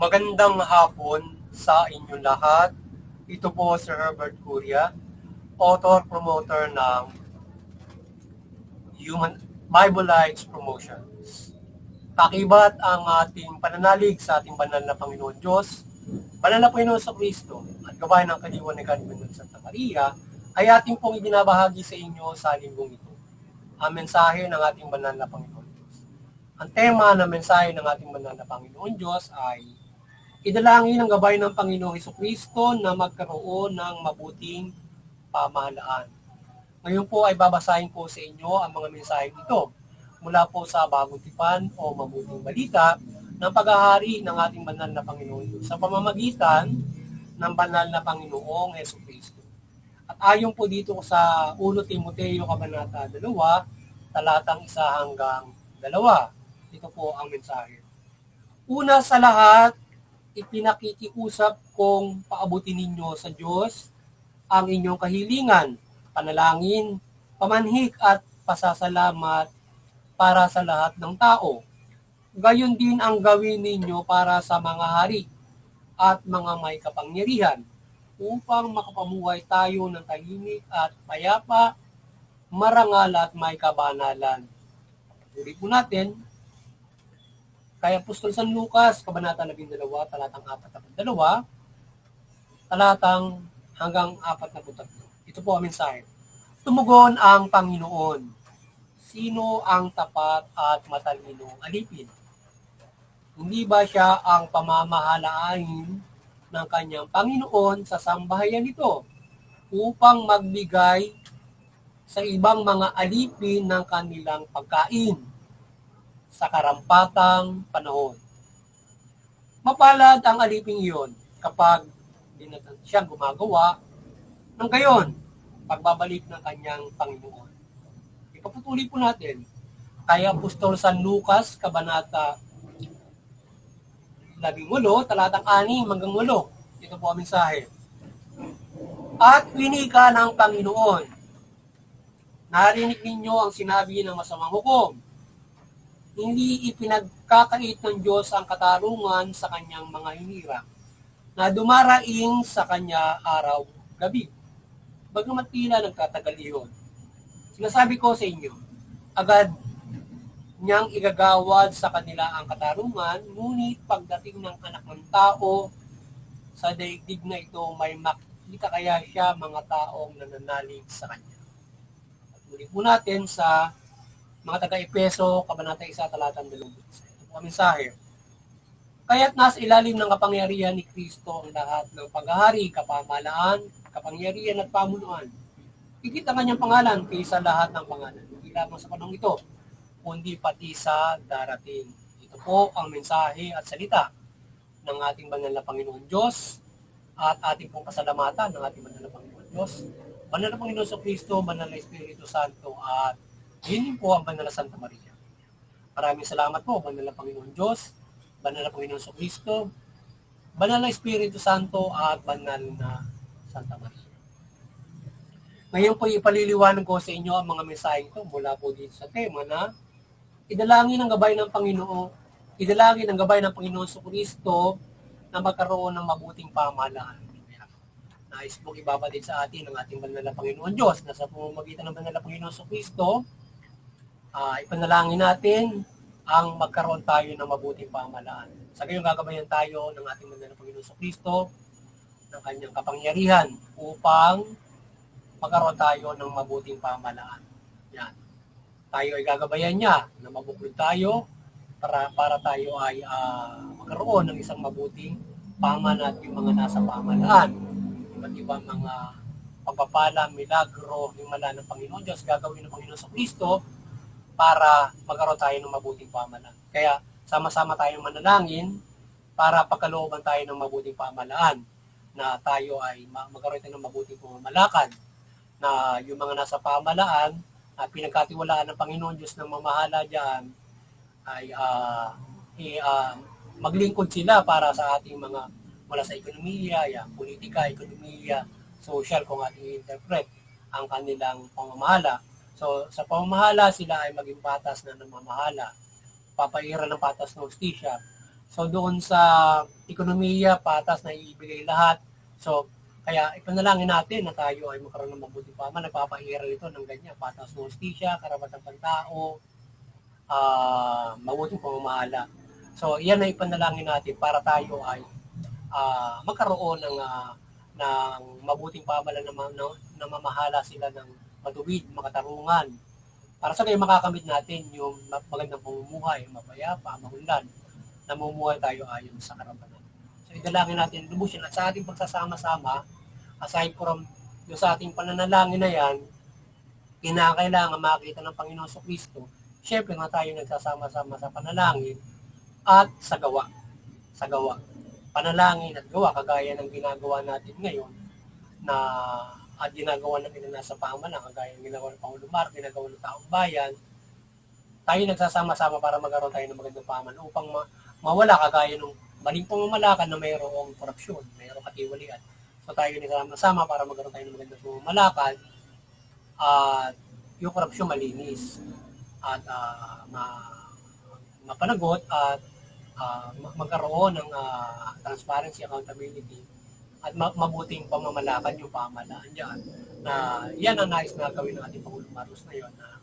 Magandang hapon sa inyong lahat. Ito po si Herbert Curia, author-promoter ng Human Bible Lights Promotions. Kakibat ang ating pananalig sa ating banal na Panginoon Diyos, banal na Panginoon sa Kristo, at gabay ng kaliwan ni Carmen Santa Maria, ay ating pong ibinabahagi sa inyo sa linggong ito. Ang mensahe ng ating banal na Panginoon Diyos. Ang tema ng mensahe ng ating banal na Panginoon Diyos ay idalangin ang gabay ng Panginoong Hesukristo na magkaroon ng mabuting pamahalaan. Ngayon po ay babasahin ko sa inyo ang mga mensahe ito mula po sa Bagong Tipan o Mabuting Balita ng paghahari ng ating banal na Panginoon Diyos sa pamamagitan ng banal na Panginoong Hesukristo. At ayon po dito sa 1 Timoteo Kabanata 2, talatang 1 hanggang 2. Ito po ang mensahe. Una sa lahat, ipinakikiusap kong paabutin ninyo sa Diyos ang inyong kahilingan, panalangin, pamanhik at pasasalamat para sa lahat ng tao. Gayon din ang gawin ninyo para sa mga hari at mga may kapangyarihan upang makapamuhay tayo ng tahimik at payapa, marangal at may kabanalan. Ulit po natin, kay Apostol San Lucas, Kabanata 12, talatang 42, talatang hanggang 43. Ito po ang mensahe. Tumugon ang Panginoon. Sino ang tapat at matalinong alipin? Hindi ba siya ang pamamahalain ng kanyang Panginoon sa sambahayan nito upang magbigay sa ibang mga alipin ng kanilang pagkain sa karampatang panahon? Mapalad ang aliping iyon kapag siyang gumagawa ng gayon pagbabalik ng kanyang Panginoon. Ipapatuloy po natin kay Apostol San Lucas, Kabanata 18, talatang 6 hanggang 8. Ito po ang mensahe. At winika ng Panginoon, narinig ninyo ang sinabi ng masamang hukom. Hindi ipinagkakait ng Diyos ang katarungan sa kanyang mga hinirang na dumaraing sa kanya araw-gabi. Bagamat tila nagtatagal iyon. Sinasabi ko sa inyo, agad niyang igagawad sa kanila ang katarungan, ngunit pagdating ng anak ng tao sa daigdig na ito, may makita kaya siya mga taong nananalig sa kanya. At muli po natin sa mga taga-Epeso, Kabanata 1, talatang 2. Ito po ang mensahe. Kaya't nasa ilalim ng kapangyarihan ni Kristo ang lahat ng paghahari, kapamahalaan, kapangyarihan at pamunuan. Higit ang kanyang pangalan kaysa lahat ng pangalan. Hindi lamang sa panahon ito, kundi pati sa darating. Ito po ang mensahe at salita ng ating banal na Panginoon Diyos at ating pong pasalamatan ng ating banal na Panginoon Diyos, banal na Panginoon sa Kristo, banal na Espiritu Santo at yun po ang banal na Santa Maria. Maraming salamat po, banal na Panginoon Diyos, banal na Panginoon sa Kristo, banal na Espiritu Santo at banal na Santa Maria. Ngayon po ipaliliwanag ko sa inyo ang mga mensahe ito mula po dito sa tema na idalangin ang gabay ng Panginoon sa Kristo na magkaroon ng mabuting pamahalaan. Nais pong ibabatid sa atin ang ating banal na Panginoon Diyos na sa pamamagitan ng banal na Panginoon sa Kristo, ipanalangin natin ang magkaroon tayo ng mabuting pamahalaan. Sa gayon gagabayan tayo ng ating banal na Panginoon sa Kristo ng kanyang kapangyarihan upang magkaroon tayo ng mabuting pamahalaan. Yan. Tayo ay gagabayan niya na mabuklod tayo para tayo ay magkaroon ng isang mabuting pamahalaan at yung mga nasa pamahalaan. Iba't ibang mga pagpapala, milagro, himala ng Panginoon Diyos, gagawin ng Panginoon sa Kristo para magkaroon tayo ng mabuting pamahalaan. Kaya sama-sama tayong manalangin para pagkalooban tayo ng mabuting pamahalaan na tayo ay magkaroon tayo ng mabuting pamamalakad na yung mga nasa pamahalaan at pinagkatiwalaan ng Panginoon Diyos ng mamahala diyan ay maglingkod sila para sa ating mga mula sa ekonomiya, politika, ekonomiya, social kung ating interpret ang kanilang pamamahala. So sa pamamahala sila ay maging patas na namamahala, papairan ng patas ng hustisya So doon sa ekonomiya, patas na ibigay lahat. So kaya ipanalangin natin na tayo ay magkaroon ng mabuting pamahalaan. Nagpapairal ito ng ganyan, patas ng hustisya, karapatang pantao, mabuting pamamahala. So yan ay ipanalangin natin para tayo ay magkaroon ng mabuting pamahalaan na mamahala sila ng matuwid, makatarungan. Para sa kayo makakamit natin yung magandang pamumuhay, mapayapa, maunlad, namumuhay tayo ayon sa karapatan. So idalangin natin lubusin at sa ating pagsasama-sama, aside from yung sa ating pananalangin na yan, kinakailangan makita ng Panginoon sa Kristo, syempre nga tayo nagsasama-sama sa panalangin at sa gawa. Sa gawa. Panalangin at gawa, kagaya ng ginagawa natin ngayon na at ginagawa ng ilan nasa pamahalaan, kagaya ng ginagawa ng Pangulo Marcos, ginagawa ng taong bayan, tayo nagsasama-sama para magkaroon tayo ng magandang pamahalaan upang mawala kagaya ng maling pamamalakan na mayroong korupsyon, mayroong katiwalian. So tayo nagsasama-sama para magkaroon tayo ng magandang pamamalakan at yung korupsyon malinis at mapanagot at magkaroon ng transparency, accountability at mabuting pamamalakan yung pamahalaan dyan. Na yan ang nais na gawin ng ating Pangulong Marcos na yun, na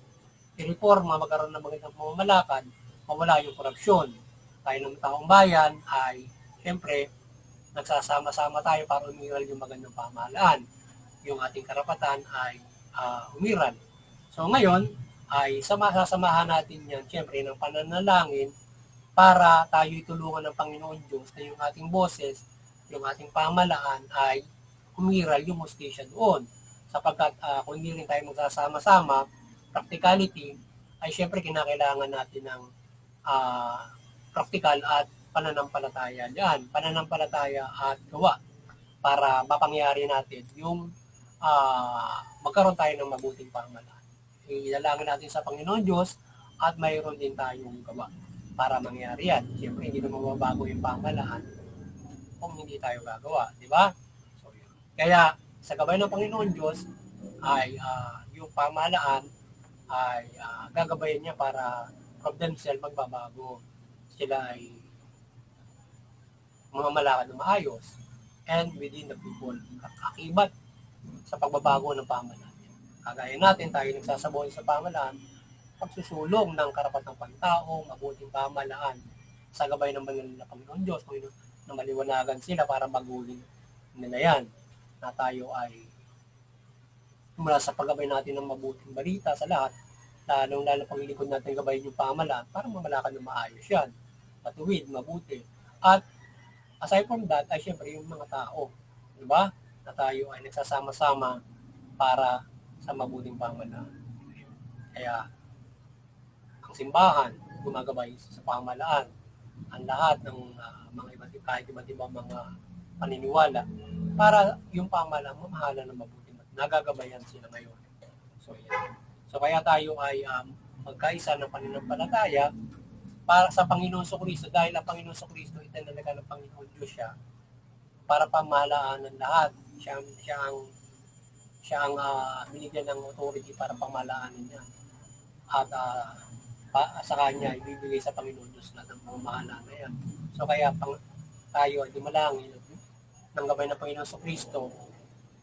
i-reforma, magkaroon ng magandang pamamalakan, mawala yung korupsyon. Tayo ng taong bayan ay, siyempre, nagsasama-sama tayo para umiral yung magandang pamahalaan. Yung ating karapatan ay umiral. So ngayon, ay sasamahan natin yan, siyempre, ng pananalangin para tayo itulungan ng Panginoon Diyos na yung ating boses, yung ating pamahalaan ay umiral yung hustisya doon. Sapagkat kung hindi rin tayo magsasama-sama, practicality, ay siyempre kinakailangan natin ng practical at pananampalataya dyan. Pananampalataya at gawa para mapangyari natin yung magkaroon tayo ng mabuting pamahalaan. Ilalangin natin sa Panginoon Diyos at mayroon din tayong gawa para mangyari yan. Siyempre, hindi na mababago yung pamahalaan kung hindi tayo gagawa, di ba? So, yun. Kaya, sa gabay ng Panginoon Diyos, ay yung pamahalaan ay gagabayan niya para from themselves magbabago. Sila ay mamamalakad na maayos and within the people, akibat sa pagbabago ng pamahalaan. Kagaya natin, tayo nagsasabuhay sa pamahalaan, pagsusulong ng karapatang pantao, mabuting pamahalaan sa gabay ng banal na Panginoon Diyos, na maliwanagan sila para baguhin nila yan, na tayo ay mula sa paggabay natin ng mabuting balita sa lahat, lalong-lalo paglilikod natin gabay yung pamahalaan para mamalakan ng maayos yan, matuwid, mabuti. At aside from that, ay syempre yung mga tao, di ba? Na tayo ay nagsasama-sama para sa mabuting pamahalaan. Kaya, ang simbahan, gumagabay sa pamahalaan, ang lahat ng mga iba't ibang mga paniniwala para yung pamahalaan mamahala ng mabuti. Nagagabayan sila ngayon. So, yan. So, kaya tayo ay magkaisa ng pananampalataya para sa Panginoon Kristo, dahil ang Panginoon Kristo itinalaga ng Panginoon Diyos siya para pamahalaan ng lahat. Siya ang binigyan ng authority para pamahalaanin niya. At sa kanya ibibigay sa Panginoon Diyos lahat ng pamamahalaan na yan. So kaya tayo ay dumalangin ng gabay ng Panginoon Kristo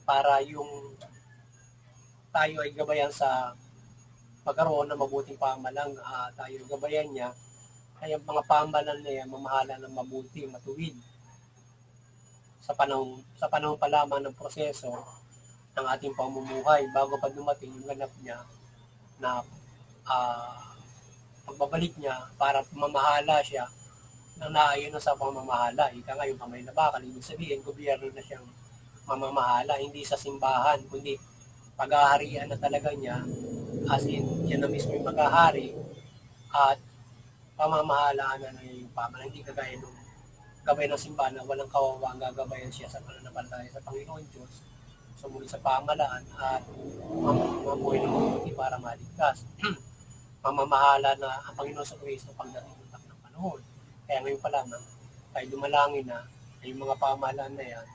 para yung tayo ay gabayan sa pagkaroon ng mabuting pamahalaan, tayo gabayan niya, kaya mga pamahalaan na yan, mamahala ng mabuti, matuwid sa panahon pa lamang ng proseso ng ating pamumuhay bago pa dumating yung ganap niya na pagbabalik niya para mamahala siya na naayon sa pamamahala. Ika nga yung kamay na bakal, ibig sabihin, gobyerno na siyang mamamahala, hindi sa simbahan, kundi paghaharian na talaga niya, as in, siya na mismo yung maghahari, at pamamahalaan na yung pamahalaan, hindi kagaya nung gabay ng simbahan na walang kawawa ang gagabayan siya sa pananampalataya sa Panginoon Diyos, sumunod sa pamahalaan at mabuhay ng mabuti para maligtas. Mamamahala na ang Panginoon sa Kristo pagdating ng panahon. Kaya ngayon pa lamang, tayo dumalangin na yung mga pamahalaan na yan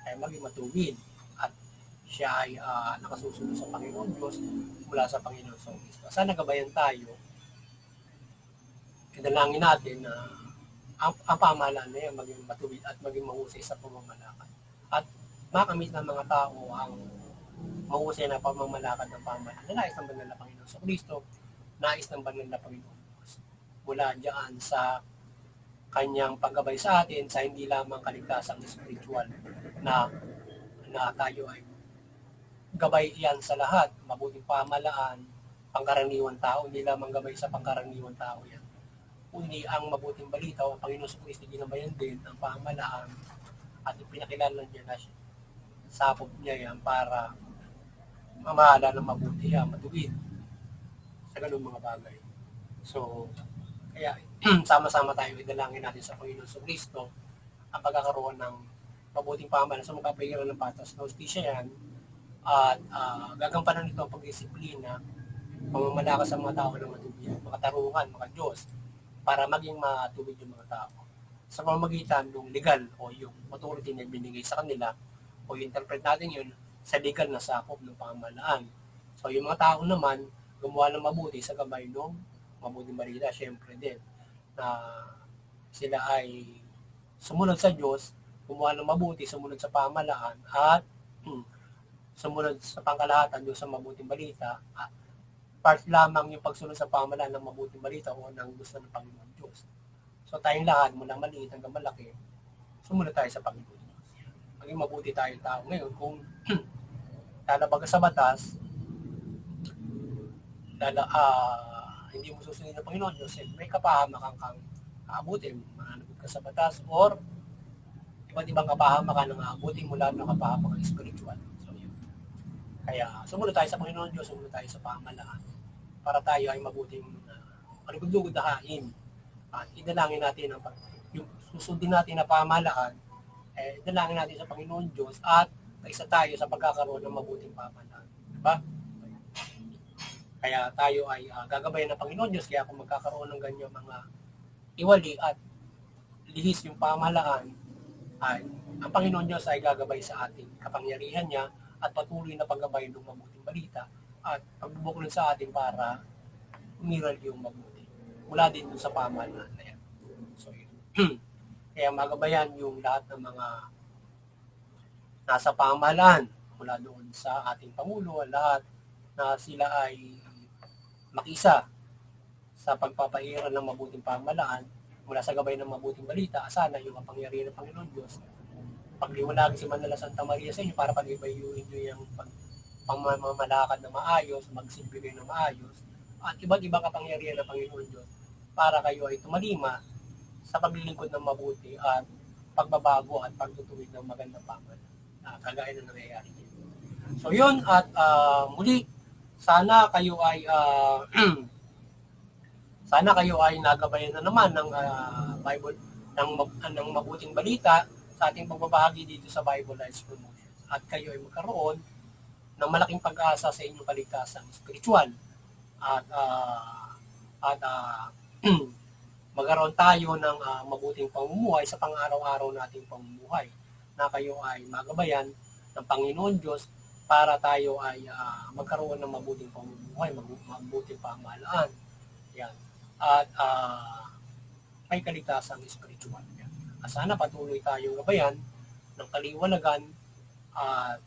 ay maging matuwid at siya ay nakasusunod sa Panginoon Diyos mula sa Panginoon sa Kristo. Sana gabayan tayo, kinalangin natin na ang pamahalaan na yan maging matuwid at maging mahusay sa pamamalakad. At makamit ng mga tao ang mahusay na pamamalakad ng pamahalaan na nais ng banal na Panginoon sa Kristo, nais ng banal na Panginoon Diyos. Mula diyan sa kanyang paggabay sa atin sa hindi lamang kaligtasang spiritual na tayo ay gabay yan sa lahat, mabuting pamahalaan, pangkaraniwan tao, hindi lamang gabay sa pangkaraniwan tao yan. Kundi ang mabuting balita o ang Panginoon sa Kristo ginabayan din ang pamahalaan at ipinakilala niya na sakop niya yan para mamahala ng mabuti yan, matuwid sa ganung mga bagay. So, kaya sama-sama tayo idalangin natin sa Panginoon sa Kristo ang pagkakaroon ng mabuting pamahalaan sa magpapagiran ng patas na hustisya yan at gagampanan nito ang pagdisiplina, pamamalakas sa mga tao ng matuwid, mga tarungan, mga Diyos, para maging matuwid yung mga tao sa pamamagitan ng legal o yung authority na binigay sa kanila o yung interpret natin yun sa legal na sakop ng pamahalaan. So yung mga tao naman gumawa ng mabuti sa gabay ng mabuting balita, syempre din na sila ay sumunod sa Diyos, gumawa ng mabuti, sumunod sa pamahalaan at sumunod sa pangkalahatan doon sa mabuting balita. Part lamang yung pagsunod sa pamahalaan ng mabuting balita o ng gusto ng Panginoon Diyos. So tayong lahat, mula maliit hanggang malaki, sumunod tayo sa Panginoon Diyos. Maging mabuti tayong tao. Ngayon, kung lalabag sa batas, hindi mo susunod ng Panginoon Diyos, may kapahamakan kang aabutin, mananagot ka sa batas, or iba't ibang kapahamakan ng aabutin mula ng kapahamakan spiritual. So, yun. Kaya, sumunod tayo sa Panginoon Diyos, sumunod tayo sa pamahalaan para tayo ay mabuting malugod-lugod na hain. At idalangin natin yung susundin natin na pamahalaan, idalangin natin sa Panginoon Diyos at kaisa tayo sa pagkakaroon ng mabuting pamahalaan. Diba? Kaya tayo ay gagabayan ng Panginoon Diyos, kaya kung magkakaroon ng ganyan mga iwali at lihis yung pamahalaan, ay ang Panginoon Diyos ay gagabay sa ating kapangyarihan niya at patuloy na paggabay ng mabuting balita at pagbubuklod sa atin para umiral yung mabuti. Mula din dun sa pamahalaan na yan. So, yun. Kaya magabayan yung lahat ng mga nasa pamahalaan mula doon sa ating Pangulo, lahat na sila ay makisa sa pagpapairal ng mabuting pamahalaan mula sa gabay ng mabuting balita. Sana yung kapangyarihan ng Panginoon Diyos pagliwanagin si Manala Santa Maria sa inyo para pag-ibayuhin nyo yung pamamalakad na maayos, magsilbi kayo na maayos, at iba't ibang kapangyarihan ng Panginoon Diyos para kayo ay tumalima sa paglilingkod ng mabuti at pagbabago at pagtutuwid ng magandang pamahalaan. Kagaya na nangyayari dito. So yun, at muli, sana kayo ay nagabayan na naman ng Bible ng mabuting balita sa ating pagbabahagi dito sa Bible Lives Promotions. At kayo ay magkaroon ng malaking pag-asa sa inyong kaligtasan spiritual. At magkaroon tayo ng mabuting pamumuhay sa pang-araw-araw nating pamumuhay na kayo ay magabayan ng Panginoon Diyos para tayo ay magkaroon ng mabuting pamumuhay, mabuting pamahalaan. Yan. At may kaligtasang spiritual. Yan. Sana patuloy tayong gabayan ng kaliwanagan at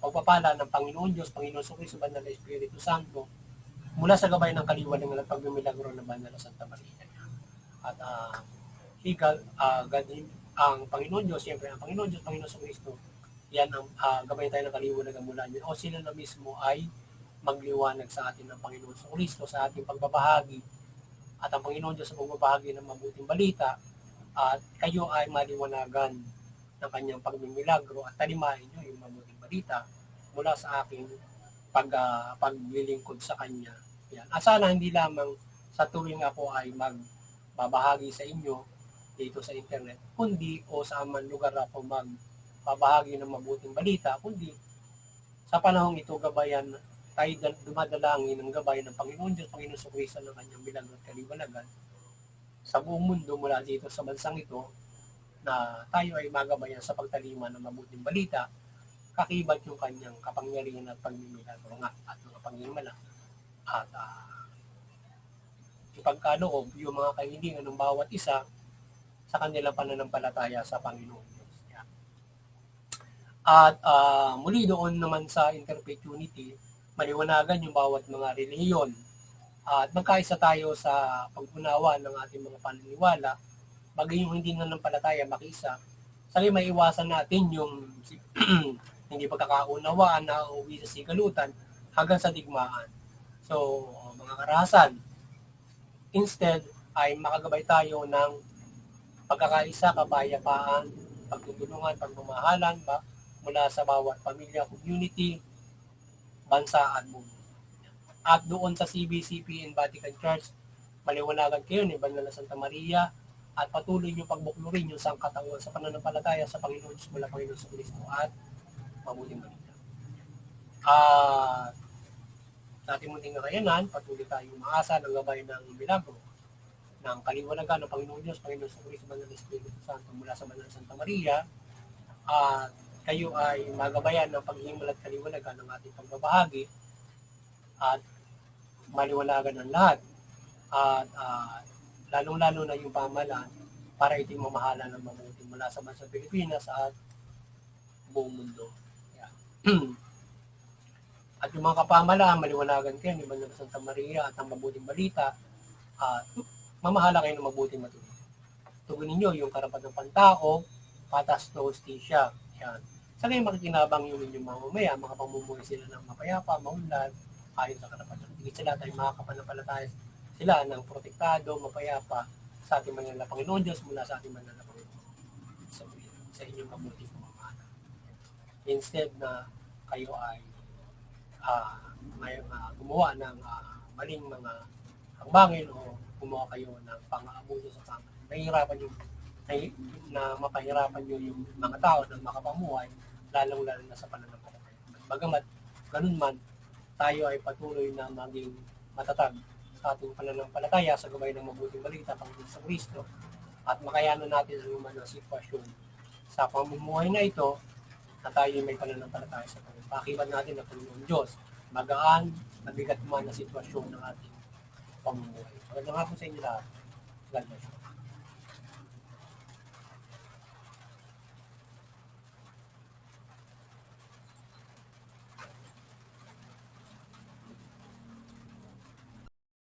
pagpapala ng Panginoon Diyos, Panginoon sa Kristo, Banal na Espiritu Santo, mula sa gabay ng kaliwanagan at pagmimilagro ng Banal na Santa Maria. At ang Panginoon Diyos, siyempre ang Panginoon Diyos, Panginoon sa Kristo, yan ang gabayan tayo ng kaliwanagan mula niya. O sila na mismo ay magliwanag sa atin ng Panginoon sa Kristo sa ating pagbabahagi. At ang Panginoon Diyos sa pagbabahagi ng mabuting balita at kayo ay maliwanagan ng kanyang pagmimilagro at talimahin nyo yung mabuting balita mula sa aking paglilingkod sa kanya. Yan. At sana hindi lamang sa tuwing ako ay magbabahagi sa inyo dito sa internet, kundi o sa aman lugar ako magbabahagi ng mabuting balita, kundi sa panahong ito gabayan tayo dumadalangin ng gabay ng Panginoon Diyos, Panginoon sa Kristo ng kanyang bilanggo at kaliwanagan sa buong mundo mula dito sa bansang ito na tayo ay magabayan sa pagtalima ng mabuting balita, kakibat yung kanyang kapangyarihan at pagmimilagro nga at mga pangimala at ipagkaloob yung mga kahilingan ng bawat isa sa kanilang pananampalataya sa Panginoon Diyos. Yan. At muli doon naman sa interfaith unity, maliwanagan yung bawat mga relihiyon at magkaisa tayo sa pag-unawa ng ating mga paniniwala, bagay yung hindi nanampalataya makisa, sali may iwasan natin yung hindi pagkakaunawaan na uuwi sa sigalutan hanggang sa digmaan. So, mga karahasan, instead ay makagabay tayo ng pagkakaisa, kapayapaan, pagtutulungan, pagmamahalan mula sa bawat pamilya, community, bansa at mundo. At doon sa CBCP and Vatican Church, maliwanagan kayo ni Banal na Santa Maria at patuloy niyo pagbuklurin yung sangkatauhan sa pananampalataya sa Panginoon Diyos mula Panginoon sa Kristo at mabuting balita. Sa ating munting kakayanan, patuloy tayong maasa ng gabay ng milagro ng kaliwanagan ng Panginoon Diyos, Panginoon sa Kristo, Banal na Espiritu Santo mula sa Banal na Santa Maria, at kayo ay magabayan ng paghihimal at kaliwanagan ng ating pagbabahagi at maliwanagan ng lahat at lalong-lalo na yung pamahalaan para iting mamahala ng mabuti mula sa bansang Pilipinas at buong mundo. Yeah. At yung mga kapamahalaan, maliwanagan kayo ni Banal na Santa Maria at ang mabuting balita at mamahala kayo ng mabuting matuloy. Tugunin nyo yung karapatan ng pantao, patas na hustisya. Yan. Sa ngayon makikinabang yung inyong mamamaya, makapamumuhay sila ng mapayapa, maunlad, ayon sa karapatan. Higit sila tayo makakapanampalataya sila ng protektado, mapayapa sa ating manala Panginoon Diyos mula sa ating manala Panginoon sa inyong mabuting pamamahala. Instead na kayo ay gumawa ng maling mga hakbangin o gumawa kayo ng pang-aabuso sa pamahalaan. Nahihirapan yung na mapahirapan nyo yung mga tao na makapamuhay, lalong-lalo na sa pananampalataya. Bagamat ganun man, tayo ay patuloy na maging matatag sa ating pananampalataya sa gabay ng mabuting balita Panginoon sa Kristo at makayanan natin ang mga sitwasyon sa pamumuhay na ito na tayo may pananampalataya sa Panginoon. Pakibat natin ang Panginoon Diyos, magaan, mabigat man na sitwasyon ng ating pamumuhay. Magandang hapon sa inyo lahat. God bless you.